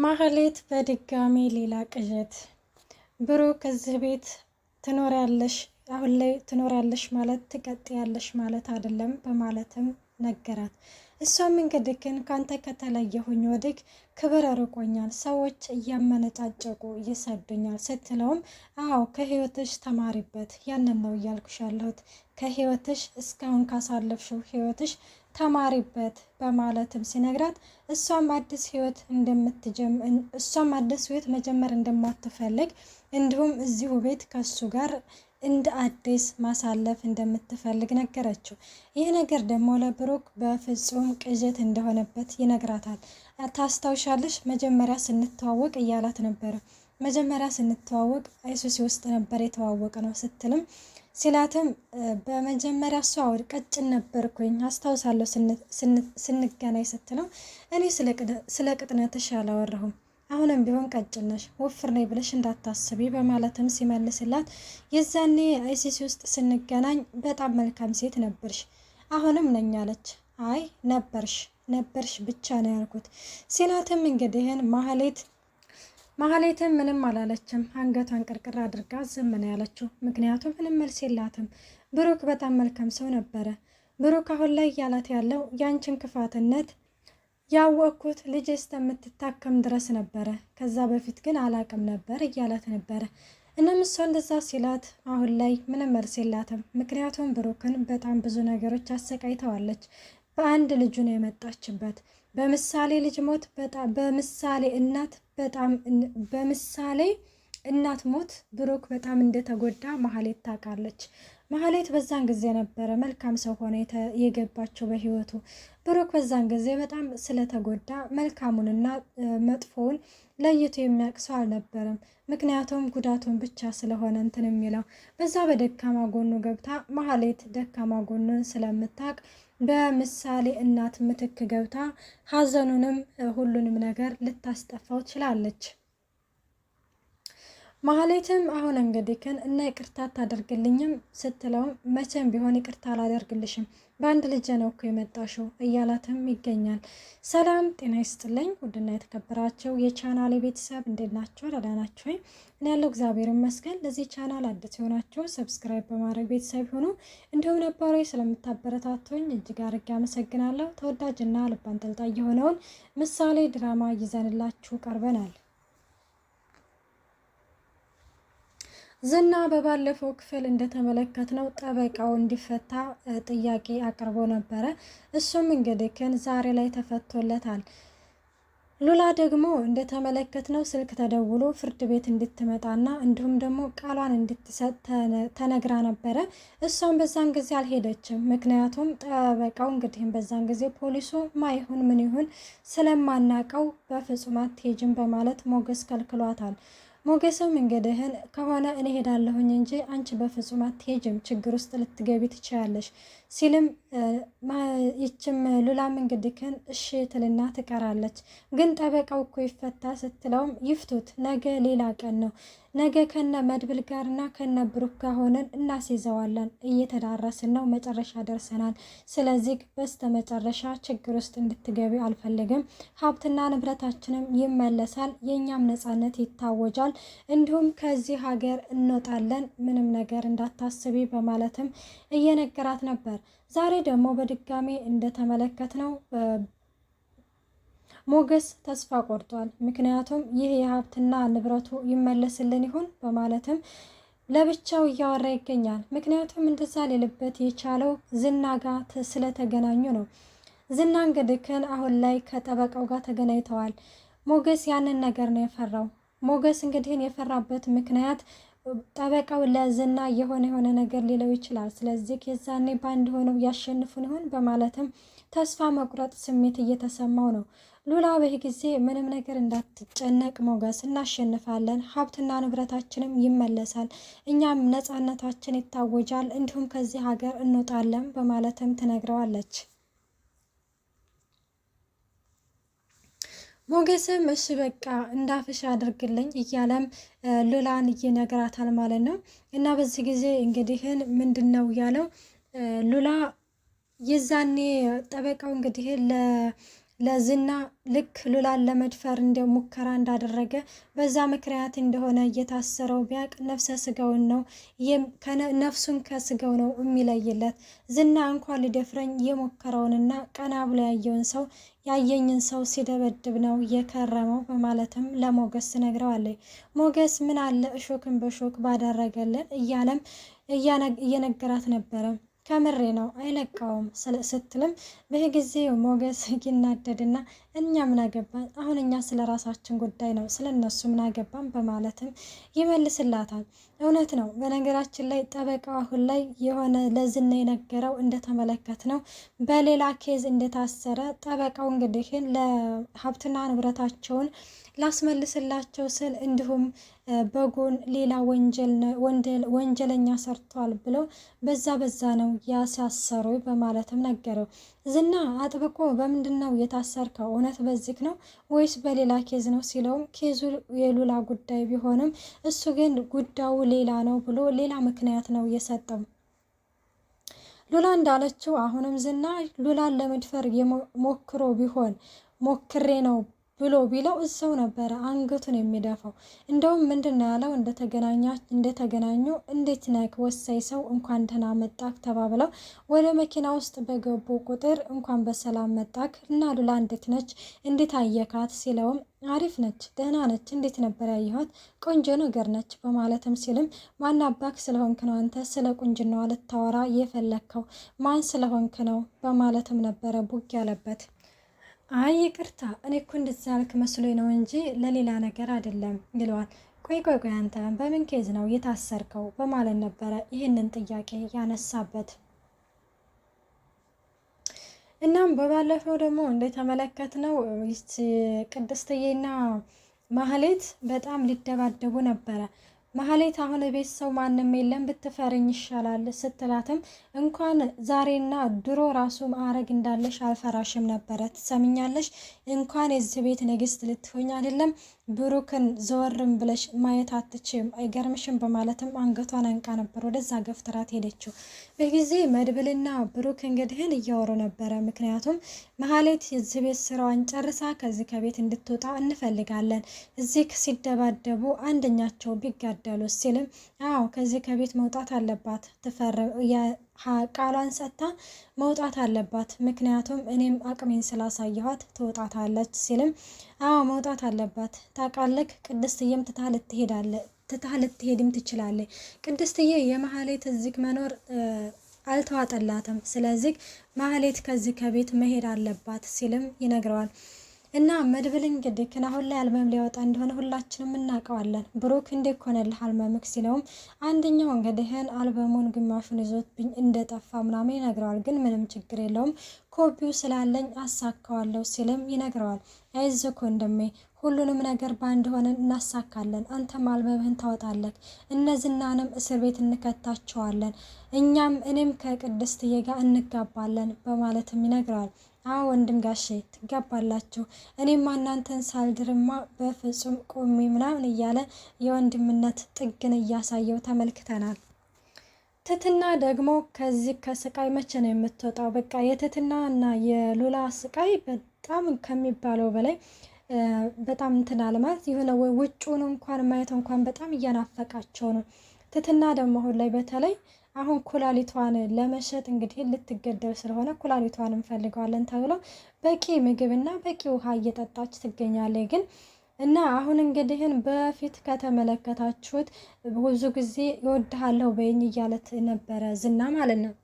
ማህሌት በድጋሚ ሌላ ቅዠት። ብሩክ እዚህ ቤት ትኖሪያለሽ፣ አሁን ላይ ትኖሪያለሽ ማለት ትቀጥያለሽ ማለት አይደለም በማለትም ነገራት። እሷም እንግዲህ ግን ካንተ ከተለየሁኝ ወዲህ ክብር ርቆኛል፣ ሰዎች እያመነጫጨቁ ይሰዱኛል ስትለውም አዎ ከህይወትሽ ተማሪበት፣ ያንን ነው እያልኩሽ ያለሁት፣ ከህይወትሽ እስካሁን ካሳለፍሽው ህይወትሽ ተማሪበት በማለትም ሲነግራት እሷም አዲስ ህይወት መጀመር እንደማትፈልግ እንዲሁም እዚሁ ቤት ከሱ ጋር እንደ አዲስ ማሳለፍ እንደምትፈልግ ነገረችው። ይህ ነገር ደግሞ ለብሩክ በፍጹም ቅዠት እንደሆነበት ይነግራታል። ታስታውሻለሽ መጀመሪያ ስንተዋወቅ እያላት ነበረ። መጀመሪያ ስንተዋወቅ አይሱሲ ውስጥ ነበር የተዋወቀ ነው ስትልም ሲላትም በመጀመሪያ እሷ ወድ ቀጭን ነበርኩኝ አስታውሳለሁ ስንገናኝ ስትለው እኔ ስለ ቅጥነትሽ አላወራሁም፣ አሁንም ቢሆን ቀጭን ነሽ፣ ወፍር ነኝ ብለሽ እንዳታስቢ በማለትም ሲመልስላት የዛኔ አይሲሲ ውስጥ ስንገናኝ በጣም መልካም ሴት ነበርሽ፣ አሁንም ነኝ አለች። አይ ነበርሽ ብቻ ነው ያልኩት ሲላትም እንግዲህን ማህሌትም ምንም አላለችም። አንገቷን ቅርቅር አድርጋ ዝም ነው ያለችው። ምክንያቱም ምንም መልስ የላትም። ብሩክ በጣም መልካም ሰው ነበረ። ብሩክ አሁን ላይ እያላት ያለው ያንቺን ክፋትነት ያወቅኩት ልጅ እስከምትታከም ድረስ ነበረ፣ ከዛ በፊት ግን አላቅም ነበር እያላት ነበረ። እናም እሷ እንደዛ ሲላት አሁን ላይ ምንም መልስ የላትም። ምክንያቱም ብሩክን በጣም ብዙ ነገሮች አሰቃይተዋለች። በአንድ ልጁ ነው የመጣችበት። በምሳሌ ልጅ ሞት በምሳሌ እናት ሞት ብሩክ በጣም እንደተጎዳ ማህሌት ታውቃለች። ማህሌት በዛን ጊዜ ነበረ መልካም ሰው ሆነ የገባቸው በህይወቱ። ብሩክ በዛን ጊዜ በጣም ስለተጎዳ መልካሙንና መጥፎውን ለይቶ የሚያውቅ ሰው አልነበረም። ምክንያቱም ጉዳቱን ብቻ ስለሆነ እንትን የሚለው በዛ በደካማ ጎኑ ገብታ ማህሌት ደካማ ጎኑን ስለምታውቅ በምሳሌ እናት ምትክ ገብታ ሀዘኑንም ሁሉንም ነገር ልታስጠፋው ችላለች። ማህሌትም አሁን እንግዲህ እና ይቅርታ ታደርግልኝም ስትለውም መቼም ቢሆን ይቅርታ አላደርግልሽም፣ በአንድ ልጅ ነው እኮ የመጣሽው እያላትም ይገኛል። ሰላም ጤና ይስጥልኝ ውድና የተከበራቸው የቻናል ቤተሰብ እንዴት ናቸው? ደህና ናችሁ ወይ? እኔ ያለው እግዚአብሔር ይመስገን። ለዚህ ቻናል አዲስ የሆናችሁ ሰብስክራይብ በማድረግ ቤተሰብ ሆኑ፣ እንዲሁም ነባሪ ስለምታበረታቱኝ እጅግ አድርጌ አመሰግናለሁ። ተወዳጅና ልብ አንጠልጣይ የሆነውን ምሳሌ ድራማ ይዘንላችሁ ቀርበናል። ዝና በባለፈው ክፍል እንደተመለከትነው ጠበቃው እንዲፈታ ጥያቄ አቅርቦ ነበረ። እሱም እንግዲህ ግን ዛሬ ላይ ተፈቶለታል። ሉላ ደግሞ እንደተመለከትነው ስልክ ተደውሎ ፍርድ ቤት እንድትመጣና እንዲሁም ደግሞ ቃሏን እንድትሰጥ ተነግራ ነበረ። እሷም በዛን ጊዜ አልሄደችም። ምክንያቱም ጠበቃው እንግዲህም በዛን ጊዜ ፖሊሱ ማይሁን ምን ይሁን ስለማናቀው በፍጹም አትሄጂም በማለት ሞገስ ከልክሏታል። ሞገስም እንግዲህን ከሆነ እኔ ሄዳለሁኝ እንጂ አንቺ በፍጹም አትሄጅም፣ ችግር ውስጥ ልትገቢ ትችያለሽ ሲልም ይችም ሉላም እንግዲህን እሺ ትልና ትቀራለች። ግን ጠበቃው እኮ ይፈታ ስትለውም ይፍቱት፣ ነገ ሌላ ቀን ነው፣ ነገ ከነ መድብል ጋርና ከነ ብሩክ ጋር ሆነን እናስይዘዋለን፣ እየተዳረስን ነው፣ መጨረሻ ደርሰናል። ስለዚህ በስተ መጨረሻ ችግር ውስጥ እንድትገቢ አልፈልግም፣ ሀብትና ንብረታችንም ይመለሳል፣ የእኛም ነጻነት ይታወጃል፣ እንዲሁም ከዚህ ሀገር እንወጣለን፣ ምንም ነገር እንዳታስቢ በማለትም እየነገራት ነበር። ዛሬ ደግሞ በድጋሚ እንደተመለከትነው ሞገስ ተስፋ ቆርጧል። ምክንያቱም ይህ የሀብትና ንብረቱ ይመለስልን ይሆን በማለትም ለብቻው እያወራ ይገኛል። ምክንያቱም እንደዛ ሊልበት የቻለው ዝና ጋር ስለተገናኙ ነው። ዝና እንግዲህ አሁን ላይ ከጠበቃው ጋር ተገናኝተዋል። ሞገስ ያንን ነገር ነው የፈራው። ሞገስ እንግዲህ የፈራበት ምክንያት ጠበቃው ለዝና የሆነ ነገር ሊለው ይችላል። ስለዚህ የዛኔ ባንድ ሆነው ያሸንፉን ይሆን በማለትም ተስፋ መቁረጥ ስሜት እየተሰማው ነው። ሉላ በዚህ ጊዜ ምንም ነገር እንዳትጨነቅ ሞገስ፣ እናሸንፋለን፣ ሀብትና ንብረታችንም ይመለሳል፣ እኛም ነጻነታችን ይታወጃል፣ እንዲሁም ከዚህ ሀገር እንወጣለን በማለትም ትነግረዋለች። ሞገስም እሺ በቃ እንዳፍሽ አድርግልኝ እያለም ሉላን ይነግራታል ማለት ነው። እና በዚህ ጊዜ እንግዲህን ምንድነው ያለው ሉላ የዛኔ ጠበቃው እንግዲህ ለዝና ልክ ሉላን ለመድፈር እንደ ሙከራ እንዳደረገ በዛ ምክንያት እንደሆነ እየታሰረው ቢያቅ ነፍሰ ስጋውን ነው ነፍሱን ከስጋው ነው የሚለይለት። ዝና እንኳን ሊደፍረኝ የሞከረውንና ቀና ብሎ ያየኝን ሰው ሲደበድብ ነው የከረመው በማለትም ለሞገስ ትነግረዋለች። ሞገስ ምን አለ እሾክን በሾክ ባደረገልን እያለም እየነገራት ነበረ። ከምሬ ነው አይለቃውም ስትልም በጊዜ ሞገስ ይናደድና እኛ ምን አገባን አሁን እኛ ስለ ራሳችን ጉዳይ ነው ስለ እነሱ ምን አገባን በማለትም ይመልስላታል። እውነት ነው። በነገራችን ላይ ጠበቃው አሁን ላይ የሆነ ለዝና የነገረው እንደተመለከት ነው በሌላ ኬዝ እንደታሰረ ጠበቃው እንግዲህ ለሀብትና ንብረታቸውን ላስመልስላቸው ስል እንዲሁም በጎን ሌላ ወንጀለኛ ሰርቷል ብለው በዛ ነው ያሳሰሩ በማለትም ነገረው። ዝና አጥብቆ በምንድን ነው የታሰርከው? እውነት በዚህ ነው ወይስ በሌላ ኬዝ ነው ሲለውም ኬዙ የሉላ ጉዳይ ቢሆንም እሱ ግን ጉዳዩ ሌላ ነው ብሎ ሌላ ምክንያት ነው የሰጠው። ሉላ እንዳለችው አሁንም ዝና ሉላን ለመድፈር ሞክሮ ቢሆን ሞክሬ ነው ብሎ ቢለው እዛው ነበረ አንገቱን የሚደፋው። እንደውም ምንድነው ያለው እንደተገናኙ እንዴት ነክ ወሳይ ሰው እንኳን ደህና መጣክ ተባብለው ወደ መኪና ውስጥ በገቡ ቁጥር እንኳን በሰላም መጣክ እና ሉላ እንዴት ነች እንዴት አየካት ሲለውም አሪፍ ነች ደህና ነች እንዴት ነበር ያየኋት ቆንጆ ነገር ነች በማለትም ሲልም ማን አባክ ስለሆንክ ነው አንተ ስለ ቁንጅናዋ ልታወራ የፈለከው ማን ስለሆንክ ነው በማለትም ነበረ ቡግ ያለበት። አይ ይቅርታ እኔ እኮ እንደዛ ያልክ መስሎኝ ነው እንጂ ለሌላ ነገር አይደለም ይለዋል። ቆይ አንተ በምን ኬዝ ነው የታሰርከው በማለት ነበረ ይህንን ጥያቄ ያነሳበት። እናም በባለፈው ደግሞ እንደተመለከትነው ቅድስትዬና ማህሌት በጣም ሊደባደቡ ነበረ። ማህሌት አሁን ቤት ሰው ማንም የለም ብትፈርኝ ይሻላል ስትላትም እንኳን ዛሬና ድሮ ራሱ ማዕረግ እንዳለሽ አልፈራሽም ነበረ ትሰምኛለሽ እንኳን የዚህ ቤት ንግስት ልትሆኝ አይደለም ብሩክን ዘወርም ብለሽ ማየት አትችም አይገርምሽም በማለትም አንገቷን አንቃ ነበር ወደዛ ገፍትራት ሄደችው። በጊዜ መድብልና ብሩክ እንግዲህን እያወሩ ነበረ። ምክንያቱም ማህሌት የዚህ ቤት ስራዋን ጨርሳ ከዚህ ከቤት እንድትወጣ እንፈልጋለን እዚህ ሲደባደቡ አንደኛቸው ቢጋደሉ ሲልም አዎ ከዚህ ከቤት መውጣት አለባት ቃሏን ሰጥታ መውጣት አለባት ምክንያቱም እኔም አቅሜን ስላሳየኋት ትወጣታለች ሲልም አዎ መውጣት አለባት ታውቃለህ ቅድስትዬም ትታ ልትሄድም ትችላለች ቅድስትዬ የማህሌት እዚህ መኖር አልተዋጠላትም ስለዚህ ማህሌት ከዚህ ከቤት መሄድ አለባት ሲልም ይነግረዋል። እና መድብል እንግዲህ አሁን ላይ አልበም ሊያወጣ እንደሆነ ሁላችንም እናውቀዋለን። ብሩክ እንዴት ኮነልህ አልበምክ ሲለውም አንደኛው እንግዲህን አልበሙን ግማሹን ይዞትብኝ እንደጠፋ ምናምን ይነግረዋል። ግን ምንም ችግር የለውም ኮፒው ስላለኝ አሳካዋለሁ ሲልም ይነግረዋል። አይዞህ ወንድሜ ሁሉንም ነገር በአንድ ሆነን እናሳካለን አንተም አልበምህን ታወጣለህ እነዝናንም እስር ቤት እንከታቸዋለን እኔም ከቅድስትዬ ጋር እንጋባለን በማለትም ይነግረዋል። አዎ ወንድም ጋሼ ትጋባላችሁ እኔማ እናንተን ሳልድርማ በፍጹም ቆሜ ምናምን እያለ የወንድምነት ጥግን እያሳየው ተመልክተናል። ትትና ደግሞ ከዚህ ከስቃይ መቼ ነው የምትወጣው? በቃ የትትና እና የሉላ ስቃይ በጣም ከሚባለው በላይ በጣም እንትን አለ ማለት የሆነ ውጩን እንኳን ማየት እንኳን በጣም እያናፈቃቸው ነው። ትትና ደግሞ አሁን ላይ በተለይ አሁን ኩላሊቷን ለመሸጥ እንግዲህ ልትገደብ ስለሆነ ኩላሊቷን እንፈልገዋለን ተብሎ በቂ ምግብና በቂ ውሃ እየጠጣች ትገኛለች። ግን እና አሁን እንግዲህን በፊት ከተመለከታችሁት ብዙ ጊዜ እወድሃለሁ በይኝ እያለት ነበረ ዝና ማለት ነው።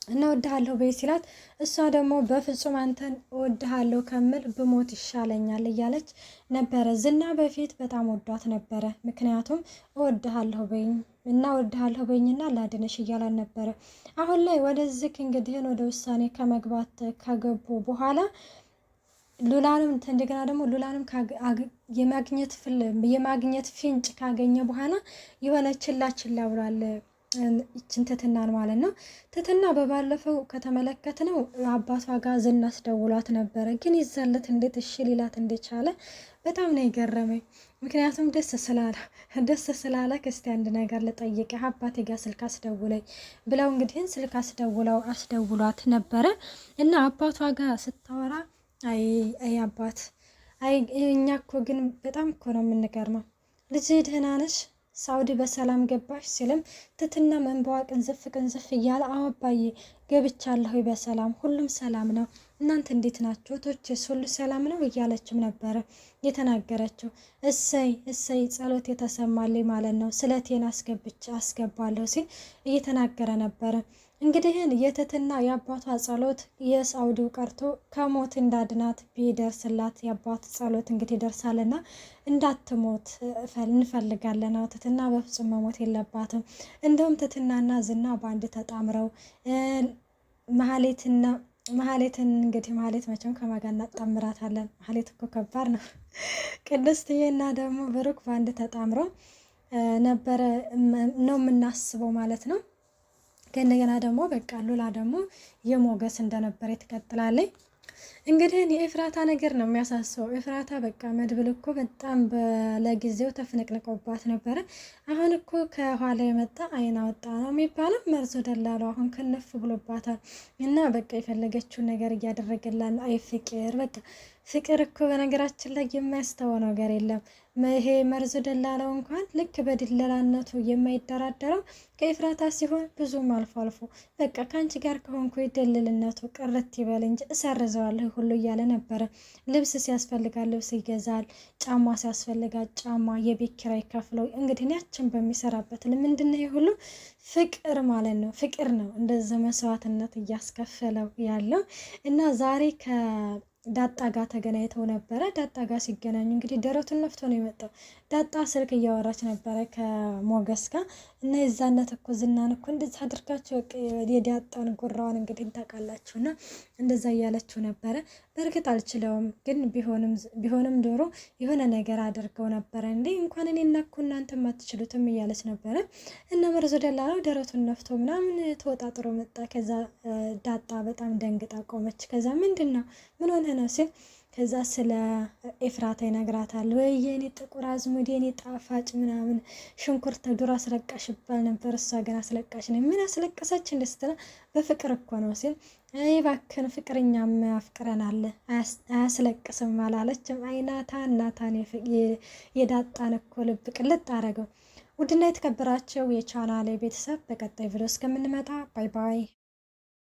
እና እወድሃለሁ በይ ሲላት እሷ ደግሞ በፍጹም አንተን እወድሃለሁ ከምል ብሞት ይሻለኛል እያለች ነበረ። ዝና በፊት በጣም ወዷት ነበረ። ምክንያቱም እወድሃለሁ በይኝ እና እወድሃለሁ በይኝና ላድነሽ እያላን ነበረ። አሁን ላይ ወደዚህ እንግዲህን ወደ ውሳኔ ከመግባት ከገቡ በኋላ ሉላንም እንደገና ደግሞ ሉላንም የማግኘት ፍንጭ ካገኘ በኋላ የሆነ ችላ ብሏል ይችን ትትናን ማለት ነው። ትትና በባለፈው ከተመለከት ነው አባቷ ጋር ዝናስ ደውሏት ነበረ። ግን ይዛለት እንዴት እሺ ሊላት እንደቻለ በጣም ነው የገረመኝ። ምክንያቱም ደስ ስላለ እስቲ አንድ ነገር ልጠይቅ አባቴ ጋር ስልክ አስደውለኝ ብለው እንግዲህን ስልክ አስደውሏት ነበረ እና አባቷ ጋር ስታወራ አይ አይ አባት አይ እኛ እኮ ግን በጣም እኮ ነው የምንገርመው። ልጅ ደህና ነሽ? ሳውዲ በሰላም ገባሽ ሲልም ትትና መንባዋ ቅንዝፍ እያለ አዎ አባዬ ገብቻለሁ በሰላም ሁሉም ሰላም ነው። እናንተ እንዴት ናችሁ? ቶችስ ሁሉ ሰላም ነው እያለችም ነበረ የተናገረችው። እሰይ እሰይ ጸሎት የተሰማልኝ ማለት ነው ስለቴን አስገባለሁ ሲል እየተናገረ ነበረ። እንግዲህን የትትና የአባቷ ጸሎት የሳውዲው ቀርቶ ከሞት እንዳድናት ቢደርስላት የአባት ጸሎት እንግዲህ ደርሳልና እንዳትሞት እንፈልጋለን። ትትና በፍጹም መሞት የለባትም። እንደውም ትትናና ዝና በአንድ ተጣምረው መሀሌትን እንግዲህ መሀሌት መቼም ከማጋ እናጣምራታለን። መሀሌት እኮ ከባድ ነው። ቅድስትዬና ደግሞ ብሩክ በአንድ ተጣምረው ነበረ ነው የምናስበው ማለት ነው። ከእንደገና ደግሞ በቃ ሉላ ደግሞ የሞገስ እንደነበረ ትቀጥላለች። እንግዲህ የኤፍራታ ነገር ነው የሚያሳስበው። ኤፍራታ በቃ መድብል እኮ በጣም ለጊዜው ተፍነቅንቆባት ነበረ። አሁን እኮ ከኋላ የመጣ አይን አወጣ ነው የሚባለው። መርዞ ደላለው አሁን ከነፍ ብሎባታል እና በቃ የፈለገችውን ነገር እያደረገላል። አይ ፍቅር በቃ ፍቅር እኮ በነገራችን ላይ የማያስተው ነገር የለም። ይሄ መርዞ ደላለው እንኳን ልክ በድለላነቱ የማይደራደረው ከኤፍራታ ሲሆን ብዙም አልፎ አልፎ በቃ ከአንቺ ጋር ከሆንኩ የደልልነቱ ቅርት ይበል እንጂ እሰርዘዋለሁ ሁሉ እያለ ነበረ። ልብስ ሲያስፈልጋል ልብስ ይገዛል፣ ጫማ ሲያስፈልጋል ጫማ፣ የቤት ኪራይ ከፍለው እንግዲህ ያችን በሚሰራበት ምንድነው ይሄ ሁሉ ፍቅር ማለት ነው። ፍቅር ነው እንደዚህ መስዋዕትነት እያስከፈለው ያለው እና ዛሬ ዳጣ ጋር ተገናኝተው ነበረ። ዳጣ ጋር ሲገናኙ እንግዲህ ደረቱን ነፍቶ ነው የመጣው። ዳጣ ስልክ እያወራች ነበረ ከሞገስ ጋር እና የዛነት እኮ ዝናን እኮ እንደዛ አድርጋቸው የዳጣን ጉራዋን እንግዲህ ታውቃላችሁ እና እንደዛ እያለችው ነበረ። በእርግጥ አልችለውም ግን ቢሆንም ዶሮ የሆነ ነገር አድርገው ነበረ እንዴ እንኳን እኔ እና እኮ እናንተም አትችሉትም እያለች ነበረ እና መርዞ ደላላው ደረቱን ነፍቶ ምናምን ተወጣጥሮ መጣ። ከዛ ዳጣ በጣም ደንግጣ ቆመች። ከዛ ምንድን ነው ምን ሆነ ነው ሲል ከዛ ስለ ኤፍራታ ይነግራታል። ወይ የኔ ጥቁር አዝሙድ የኔ ጣፋጭ ምናምን ሽንኩርት ዱር አስለቃሽ ይባል ነበር፣ እሷ ግን አስለቃሽ ነው። ምን አስለቀሰች እንደስትላ በፍቅር እኮ ነው ሲል አይ እባክህን ፍቅረኛም አፍቅረናል አያስለቅስም አላለችም። ናታን የዳጣን እኮ ልብ ቅልጥ አረገው። ውድና የተከበራቸው የቻናሌ ቤተሰብ በቀጣይ ቪዲዮ እስከምንመጣ ባይ ባይ።